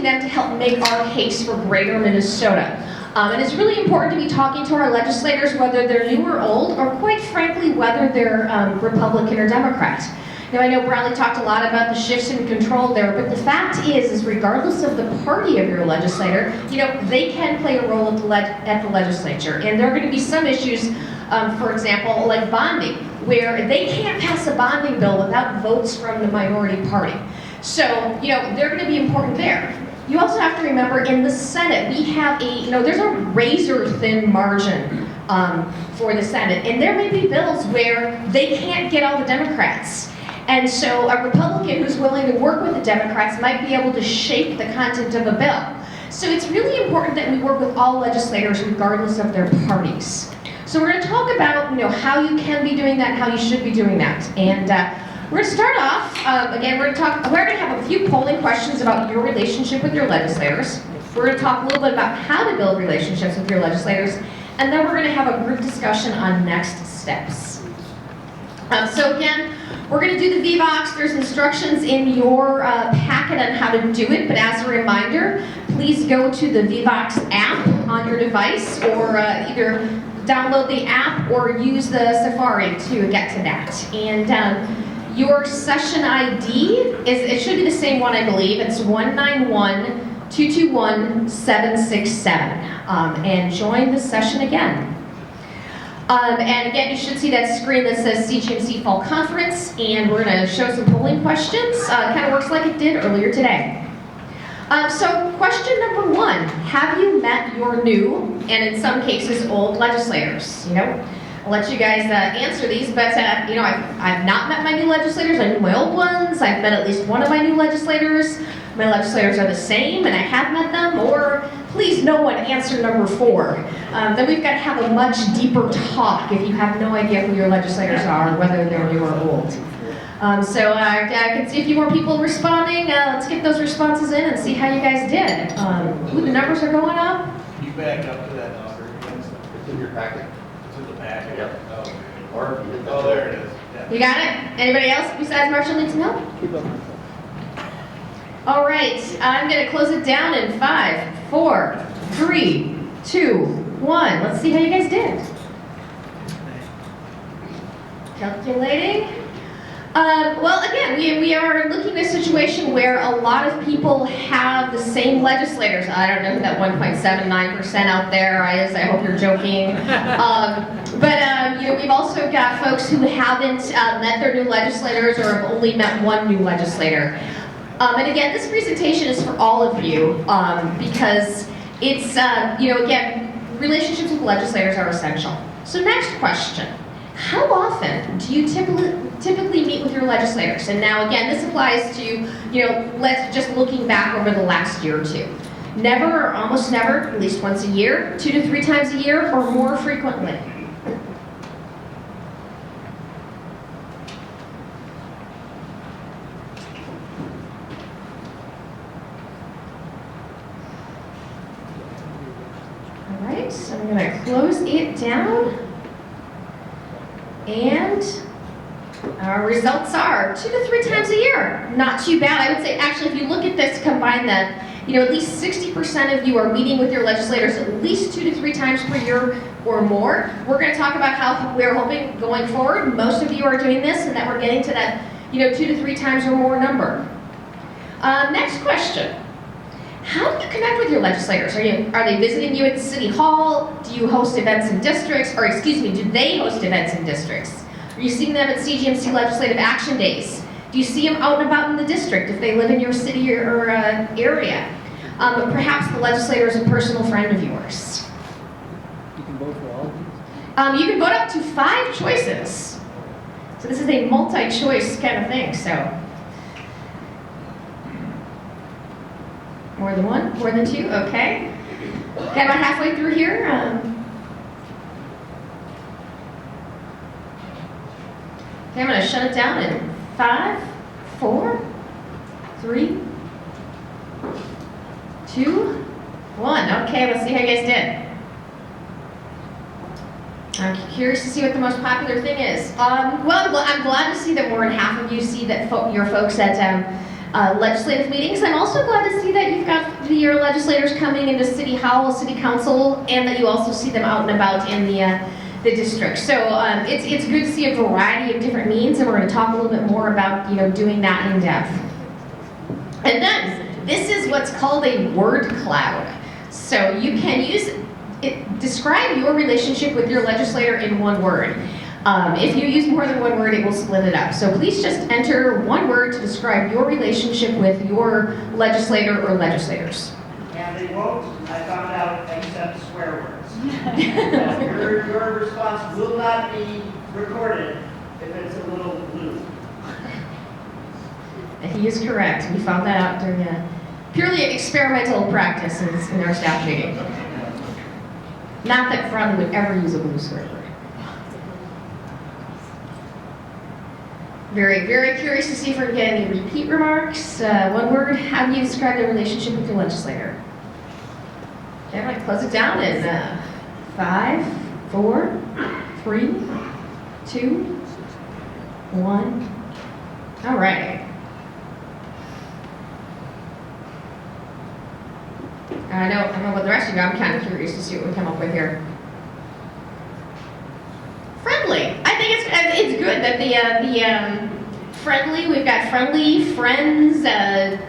them to help make our case for Greater Minnesota. And it's really important to be talking to our legislators, whether they're new or old, or quite frankly, whether they're Republican or Democrat. Now, I know Bradley talked a lot about the shifts in control there, but the fact is regardless of the party of your legislator, they can play a role at the legislature. And there are going to be some issues, for example, like bonding, where they can't pass a bonding bill without votes from the minority party. So, they're going to be important there. You also have to remember in the Senate, we have there's a razor-thin margin for the Senate. And there may be bills where they can't get all the Democrats. And so a Republican who's willing to work with the Democrats might be able to shape the content of a bill. So it's really important that we work with all legislators regardless of their parties. So we're going to talk about how you can be doing that and how you should be doing that. And we're going to start off, again, we're going to have a few polling questions about your relationship with your legislators. We're going to talk a little bit about how to build relationships with your legislators. And then we're going to have a group discussion on next steps. So again, we're going to do the VBOX. There's instructions in your packet on how to do it, but as a reminder, please go to the VBOX app on your device, or either download the app or use the Safari to get to that. And your session ID it should be the same one, I believe. It's 191-221-767. And join the session again. And again, you should see that screen that says CGMC Fall Conference, and we're going to show some polling questions. Kind of works like it did earlier today. So question number 1, have you met your new, and in some cases, old legislators? I'll let you guys answer these, but I've not met my new legislators. I knew my old ones. I've met at least one of my new legislators. My legislators are the same, and I have met them, or please no one answer number 4. Then we've got to have a much deeper talk if you have no idea who your legislators are, whether they're new or old. So I can see a few more people responding. Let's get those responses in and see how you guys did. The numbers are going up. Can you back up to that number? It's in your packet. It's in the packet? Yep. Oh, there it is. Yeah. You got it? Anybody else besides Marshall need some help? Keep up. All right, I'm going to close it down in 5, 4, 3, 2, 1. Let's see how you guys did. Calculating. Well, again, we are looking at a situation where a lot of people have the same legislators. I don't know who that 1.79% out there is. I hope you're joking. But we've also got folks who haven't met their new legislators or have only met one new legislator. And again, this presentation is for all of you because it's, again, relationships with legislators are essential. So next question. How often do you typically meet with your legislators? And now, again, this applies to, let's just looking back over the last year or two. Never or almost never, at least once a year, 2 to 3 times a year, or more frequently. All right, so I'm going to close it down. And our results are 2 to 3 times a year. Not too bad. I would say, actually, if you look at this, combine them, at least 60% of you are meeting with your legislators at least 2 to 3 times per year or more. We're going to talk about how we're hoping going forward, most of you are doing this, and that we're getting to that, 2 to 3 times or more number. Next question. How do you connect with your legislators? Are they visiting you at City Hall? Do you host events in districts? Or excuse me, do they host events in districts? Are you seeing them at CGMC Legislative Action Days? Do you see them out and about in the district if they live in your city or area? Perhaps the legislator is a personal friend of yours. You can vote for all of these? You can vote up to 5 choices. So this is a multi-choice kind of thing, so. More than 1? More than 2? Okay. Got about halfway through here. Okay, I'm going to shut it down in 5, 4, 3, 2, 1. Okay, let's see how you guys did. I'm curious to see what the most popular thing is. Well, I'm glad to see that more than half of you see that your folks at legislative meetings. I'm also glad to see that you've got see our legislators coming into City Hall, City Council, and that you also see them out and about in the district. So it's good to see a variety of different means, and we're going to talk a little bit more about doing that in depth. And then this is what's called a word cloud. So you can use it, describe your relationship with your legislator in one word. If you use more than one word, it will split it up. So please just enter one word to describe your relationship with your legislator or legislators. And they won't, I found out, accept swear words. Your response will not be recorded if it's a little blue. He is correct. We found that out during a purely experimental practice in our staff meeting. Not that Friendly would ever use a blue swear word. Very, very curious to see if we're going to get any repeat remarks. One word, how do you describe the relationship with your legislator? Okay, I'm going to close it down in 5, 4, 3, 2, 1. All right. I don't know about the rest of you. I'm kind of curious to see what we come up with here. Friendly. I think it's good that the friendly. We've got friendly, friends,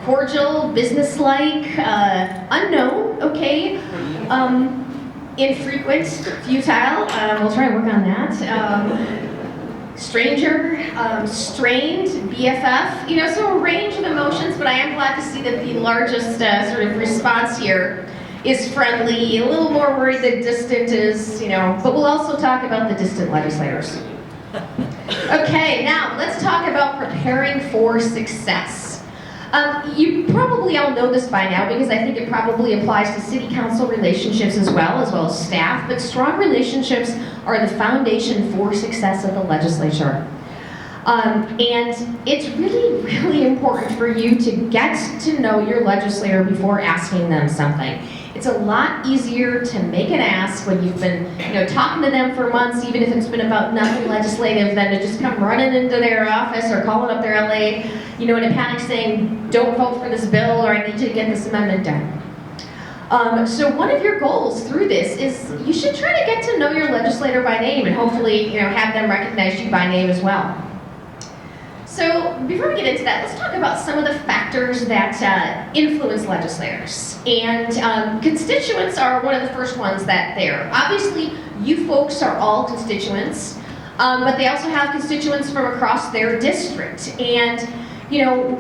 cordial, businesslike, unknown. Okay. Infrequent, futile. We'll try and work on that. Stranger, strained, BFF, so a range of emotions, but I am glad to see that the largest sort of response here is friendly, a little more worried that distant is, but we'll also talk about the distant legislators. Okay, now let's talk about preparing for success. You probably all know this by now because I think it probably applies to city council relationships as well as staff, but strong relationships are the foundation for success of the legislature. And it's really, really important for you to get to know your legislator before asking them something. It's a lot easier to make an ask when you've been, talking to them for months, even if it's been about nothing legislative, than to just come running into their office or calling up their LA, in a panic saying, don't vote for this bill, or I need you to get this amendment done. So one of your goals through this is you should try to get to know your legislator by name and hopefully, have them recognize you by name as well. So before we get into that, let's talk about some of the factors that influence legislators. And constituents are one of the first ones that there. Obviously, you folks are all constituents, but they also have constituents from across their district. And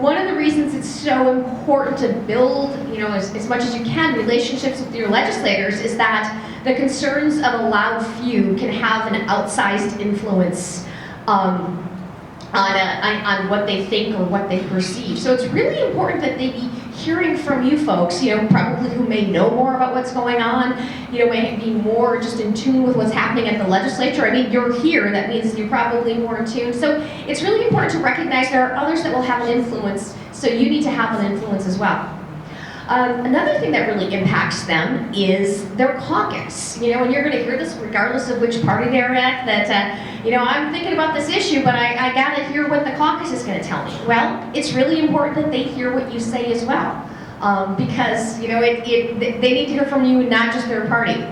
one of the reasons it's so important to build, as much as you can, relationships with your legislators is that the concerns of a loud few can have an outsized influence on what they think or what they perceive. So it's really important that they be hearing from you folks, probably who may know more about what's going on, may be more just in tune with what's happening at the legislature. I mean, you're here, that means you're probably more in tune. So it's really important to recognize there are others that will have an influence, so you need to have an influence as well. Another thing that really impacts them is their caucus. And you're going to hear this regardless of which party they're at, that, I'm thinking about this issue, but I got to hear what the caucus is going to tell me. Well, it's really important that they hear what you say as well, because, they need to hear from you, not just their party.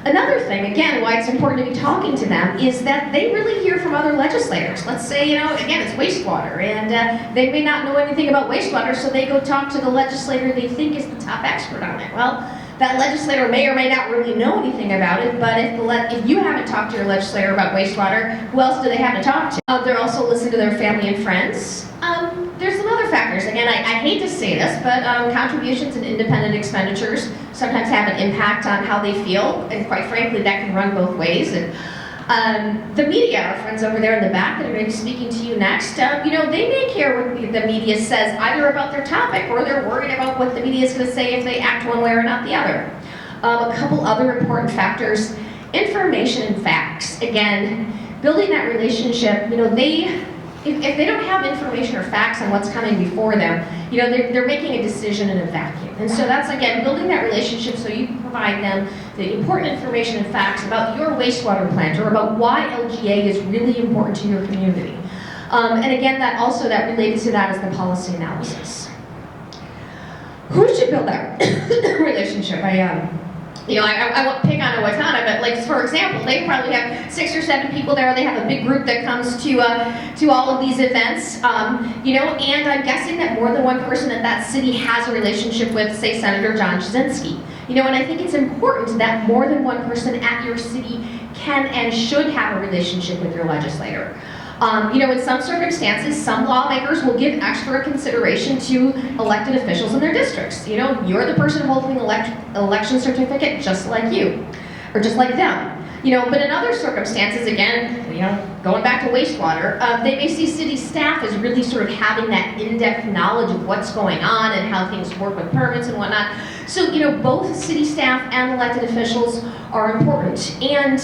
Another thing, again, why it's important to be talking to them is that they really hear from other legislators. Let's say, again, it's wastewater, and they may not know anything about wastewater, so they go talk to the legislator they think is the top expert on it. Well, that legislator may or may not really know anything about it, but if you haven't talked to your legislator about wastewater, who else do they have to talk to? They're also listening to their family and friends. There's some other factors. Again, I hate to say this, but contributions and independent expenditures sometimes have an impact on how they feel, and quite frankly, that can run both ways. And the media, our friends over there in the back that are going to be speaking to you next, they may care what the media says either about their topic, or they're worried about what the media is going to say if they act one way or not the other. A couple other important factors: information and facts. Again, building that relationship, if they don't have information or facts on what's coming before them, they're making a decision in a vacuum. And so that's, again, building that relationship so you can provide them the important information and facts about your wastewater plant or about why LGA is really important to your community. And again, that related to that is the policy analysis. who should build that relationship? I won't pick on Owatonna, but like for example, they probably have 6 or 7 people there. They have a big group that comes to all of these events, and I'm guessing that more than one person at that city has a relationship with, say, Senator John Jasinski. And I think it's important that more than one person at your city can and should have a relationship with your legislator. In some circumstances, some lawmakers will give extra consideration to elected officials in their districts. You're the person holding the election certificate just like you, or just like them. But in other circumstances, again, going back to wastewater, they may see city staff as really sort of having that in-depth knowledge of what's going on and how things work with permits and whatnot. So, both city staff and elected officials are important. And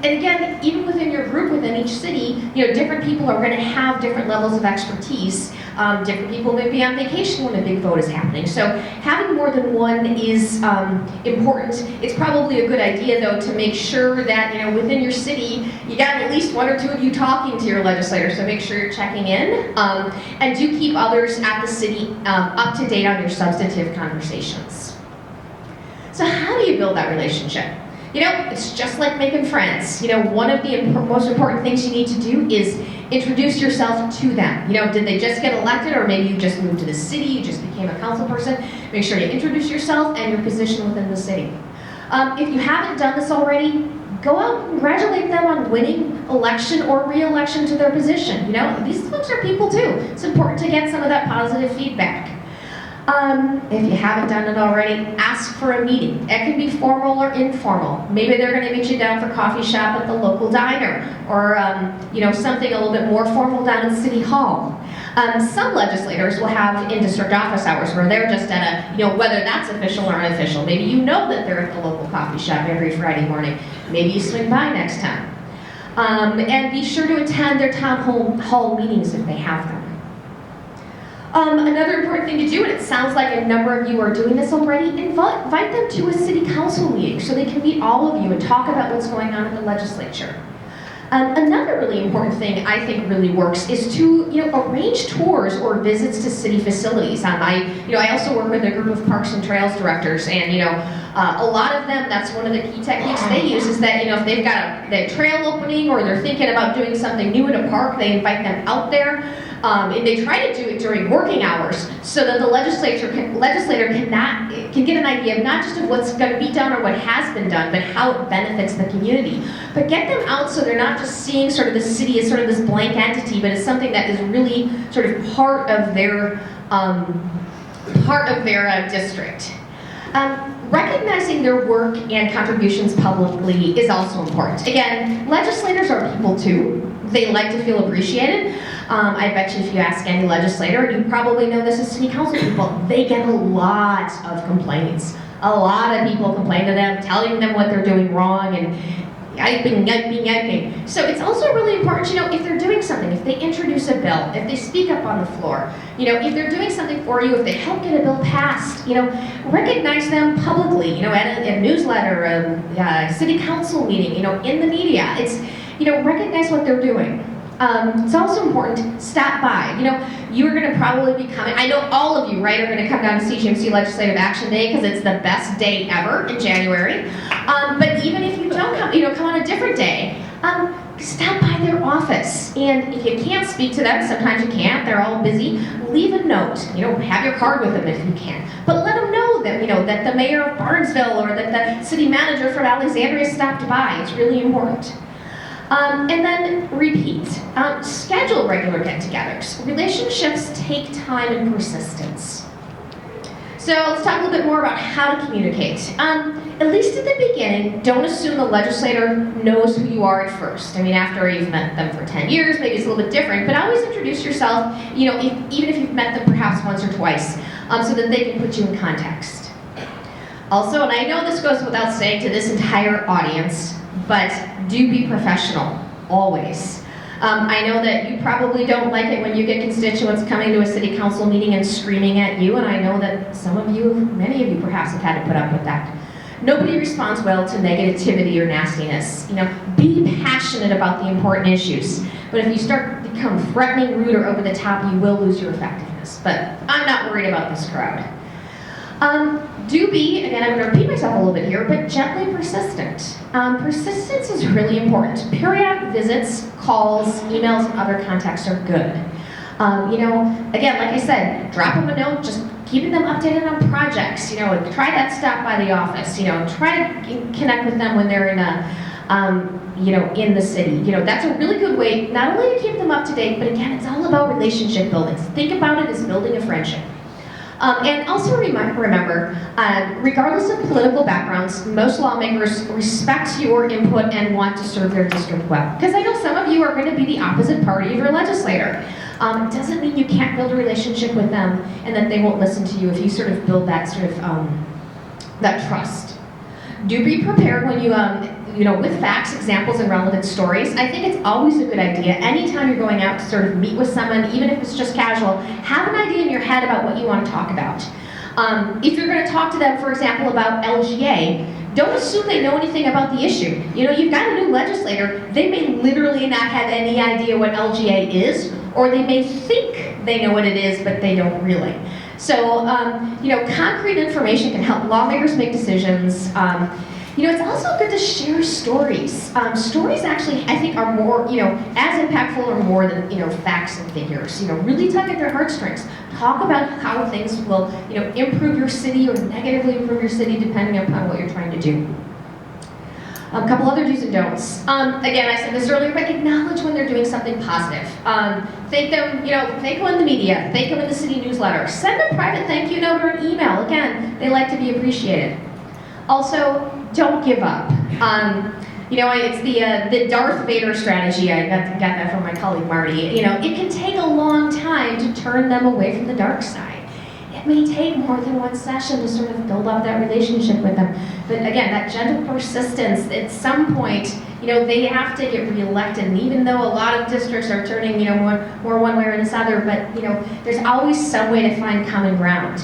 again, even within your group, within each city, different people are going to have different levels of expertise. Different people may be on vacation when a big vote is happening. So having more than one is important. It's probably a good idea, though, to make sure that, within your city, you got at least 1 or 2 of you talking to your legislator, so make sure you're checking in. And do keep others at the city up to date on your substantive conversations. So how do you build that relationship? It's just like making friends. One of the most important things you need to do is introduce yourself to them. Did they just get elected, or maybe you just moved to the city, you just became a council person? Make sure you introduce yourself and your position within the city. If you haven't done this already, go out and congratulate them on winning election or re-election to their position. These folks are people too. It's important to get some of that positive feedback. If you haven't done it already, ask for a meeting. It can be formal or informal. Maybe they're going to meet you down for coffee shop at the local diner, or something a little bit more formal down in City Hall. Some legislators will have in-district office hours where they're just at a, whether that's official or unofficial. Maybe that they're at the local coffee shop every Friday morning. Maybe you swing by next time. And be sure to attend their town hall meetings if they have them. Another important thing to do, and it sounds like a number of you are doing this already, invite them to a city council meeting so they can meet all of you and talk about what's going on in the legislature. Another really important thing I think really works is to arrange tours or visits to city facilities. I also work with a group of parks and trails directors, and a lot of them, that's one of the key techniques they use, is that if they've got a trail opening or they're thinking about doing something new in a park, they invite them out there. And they try to do it during working hours so that the legislator can get an idea of not just of what's going to be done or what has been done, but how it benefits the community. But get them out so they're not just seeing sort of the city as sort of this blank entity, but as something that is really sort of part of their district. Recognizing their work and contributions publicly is also important. Again, legislators are people too. They like to feel appreciated. I bet you if you ask any legislator, and you probably know this as city council people, they get a lot of complaints. A lot of people complain to them, telling them what they're doing wrong, and yiping. So it's also really important, if they're doing something, if they introduce a bill, if they speak up on the floor, if they're doing something for you, if they help get a bill passed, recognize them publicly, at a newsletter, a city council meeting, in the media. It's, recognize what they're doing. It's also important, stop by. You're going to probably be coming, I know all of you, right, are going to come down to CGMC Legislative Action Day because it's the best day ever in January. But even if you don't come, come on a different day, stop by their office. And if you can't speak to them, sometimes you can't, they're all busy, leave a note. Have your card with them if you can. But let them know that, that the mayor of Barnesville or that the city manager from Alexandria stopped by. It's really important. And then repeat. Schedule regular get-togethers. Relationships take time and persistence. So let's talk a little bit more about how to communicate. At least at the beginning, don't assume the legislator knows who you are at first. After you've met them for 10 years, maybe it's a little bit different, but always introduce yourself, even if you've met them perhaps once or twice, so that they can put you in context. Also, and I know this goes without saying to this entire audience, but do be professional, always. I know that you probably don't like it when you get constituents coming to a city council meeting and screaming at you, and I know that some of you, many of you perhaps have had to put up with that. Nobody responds well to negativity or nastiness. Be passionate about the important issues, but if you start to become threatening, rude, or over the top, you will lose your effectiveness. But I'm not worried about this crowd. Do be, again, I'm going to repeat myself a little bit here, but gently persistent. Persistence is really important. Periodic visits, calls, emails, and other contacts are good. Again, like I said, drop them a note, just keeping them updated on projects. Try that stop by the office. Try to connect with them when they're in the city. That's a really good way, not only to keep them up to date, but again, it's all about relationship building. Think about it as building a friendship. And also remember, regardless of political backgrounds, most lawmakers respect your input and want to serve their district well. Because I know some of you are going to be the opposite party of your legislator. It doesn't mean you can't build a relationship with them and that they won't listen to you if you sort of build that sort of that trust. Do be prepared when with facts, examples, and relevant stories. I think it's always a good idea, anytime you're going out to sort of meet with someone, even if it's just casual, have an idea in your head about what you want to talk about. If you're going to talk to them, for example, about LGA, don't assume they know anything about the issue. You've got a new legislator, they may literally not have any idea what LGA is, or they may think they know what it is, but they don't really. So, concrete information can help lawmakers make decisions. It's also good to share stories. Stories actually, I think, are more, as impactful or more than, facts and figures. Really tug at their heartstrings. Talk about how things will, improve your city or negatively improve your city depending upon what you're trying to do. A couple other do's and don'ts. Again, I said this earlier, but acknowledge when they're doing something positive. Thank them, thank them in the media, thank them in the city newsletter. Send a private thank you note or an email. Again, they like to be appreciated. Also, don't give up. It's the Darth Vader strategy. I got that from my colleague Marty. It can take a long time to turn them away from the dark side. It may take more than one session to sort of build up that relationship with them. But again, that gentle persistence, at some point, they have to get reelected. And even though a lot of districts are turning, more one way or this other, but, there's always some way to find common ground.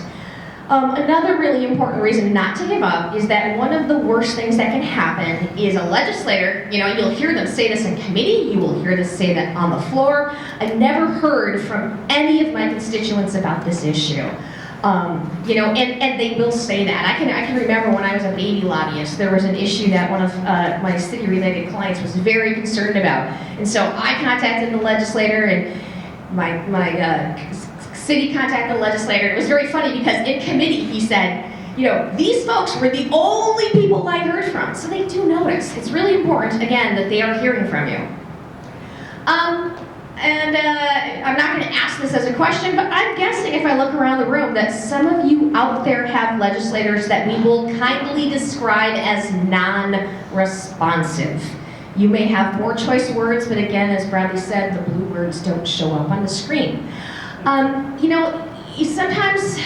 Another really important reason not to give up is that one of the worst things that can happen is a legislator, you'll hear them say this in committee, you will hear this say that on the floor. I've never heard from any of my constituents about this issue. And they will say that. I can remember when I was a baby lobbyist, there was an issue that one of my city-related clients was very concerned about. And so I contacted the legislator, and my city contacted the legislator. It was very funny because in committee he said, these folks were the only people I heard from. So they do notice. It's really important, again, that they are hearing from you. I'm not going to ask this as a question, but I'm guessing if I look around the room that some of you out there have legislators that we will kindly describe as non-responsive. You may have more choice words, but again, as Bradley said, the blue words don't show up on the screen. Sometimes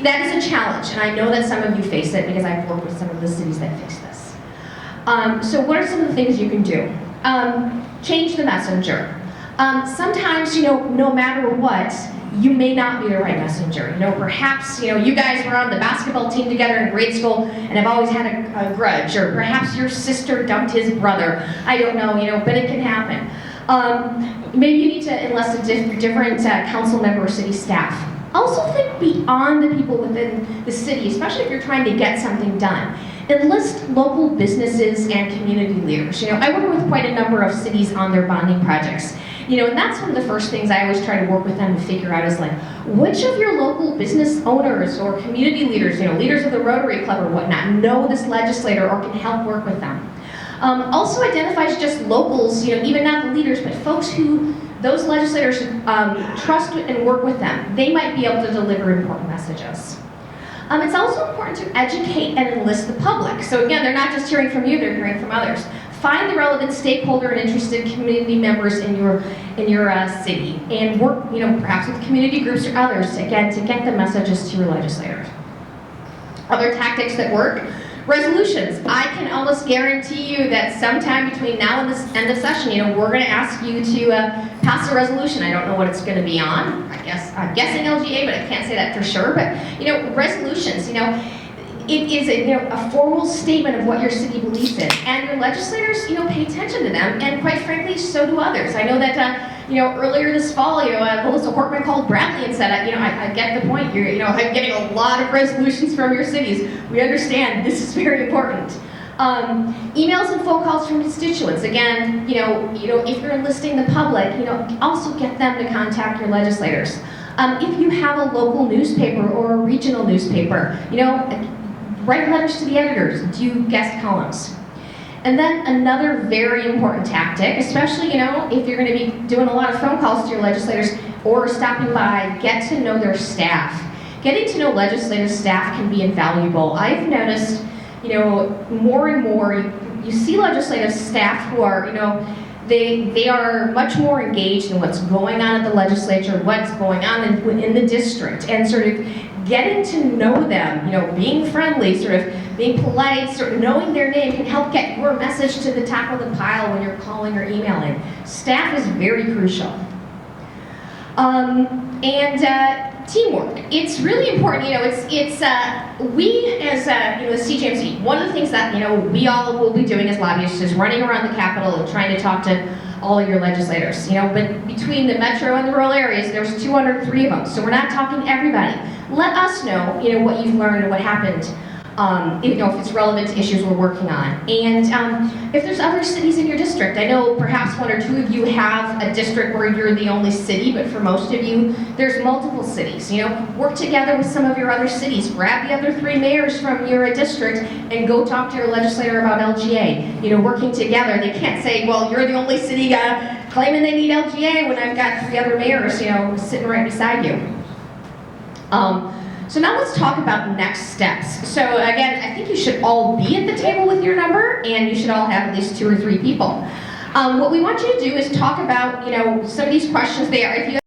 that is a challenge, and I know that some of you face it because I've worked with some of the cities that face this. So what are some of the things you can do? Change the messenger. Sometimes, no matter what, you may not be the right messenger. Perhaps, you guys were on the basketball team together in grade school and have always had a grudge, or perhaps your sister dumped his brother. I don't know, but it can happen. Maybe you need to enlist a different council member or city staff. Also think beyond the people within the city, especially if you're trying to get something done. Enlist local businesses and community leaders. I work with quite a number of cities on their bonding projects. And that's one of the first things I always try to work with them to figure out is which of your local business owners or community leaders, leaders of the Rotary Club or whatnot, know this legislator or can help work with them. Also identifies just locals, even not the leaders, but folks who those legislators trust and work with them. They might be able to deliver important messages. It's also important to educate and enlist the public. So again, they're not just hearing from you, they're hearing from others. Find the relevant stakeholder and interested community members in your city and work, perhaps with community groups or others, again, to get the messages to your legislators. Other tactics that work. Resolutions. I can almost guarantee you that sometime between now and the end of session, we're going to ask you to pass a resolution. I don't know what it's going to be on. I'm guessing LGA, but I can't say that for sure. But resolutions. It is a formal statement of what your city believes in, and your legislators, pay attention to them, and quite frankly, so do others. I know that Earlier this fall, Melissa Hortman called Bradley and said, I get the point. I'm getting a lot of resolutions from your cities. We understand this is very important. Emails and phone calls from constituents. Again, if you're enlisting the public, also get them to contact your legislators. If you have a local newspaper or a regional newspaper, write letters to the editors, do guest columns. And then another very important tactic, especially, if you're going to be doing a lot of phone calls to your legislators or stopping by, get to know their staff. Getting to know legislative staff can be invaluable. I've noticed, more and more, you see legislative staff who are, they are much more engaged in what's going on at the legislature, what's going on in the district, and sort of getting to know them, being friendly, sort of being polite, sort of knowing their name can help get your message to the top of the pile when you're calling or emailing. Staff is very crucial. Teamwork. It's really important. We as the CJMC, one of the things that we all will be doing as lobbyists is running around the Capitol and trying to talk to all of your legislators. But between the metro and the rural areas, there's 203 of them, so we're not talking to everybody. Let us know, what you've learned and what happened. If it's relevant to issues we're working on. And if there's other cities in your district, I know perhaps one or two of you have a district where you're the only city, but for most of you, there's multiple cities. Work together with some of your other cities. Grab the other 3 mayors from your district and go talk to your legislator about LGA. Working together, they can't say, well, you're the only city claiming they need LGA when I've got 3 other mayors, sitting right beside you. So now let's talk about next steps. So again, I think you should all be at the table with your number, and you should all have at least 2 or 3 people. What we want you to do is talk about, some of these questions there. If you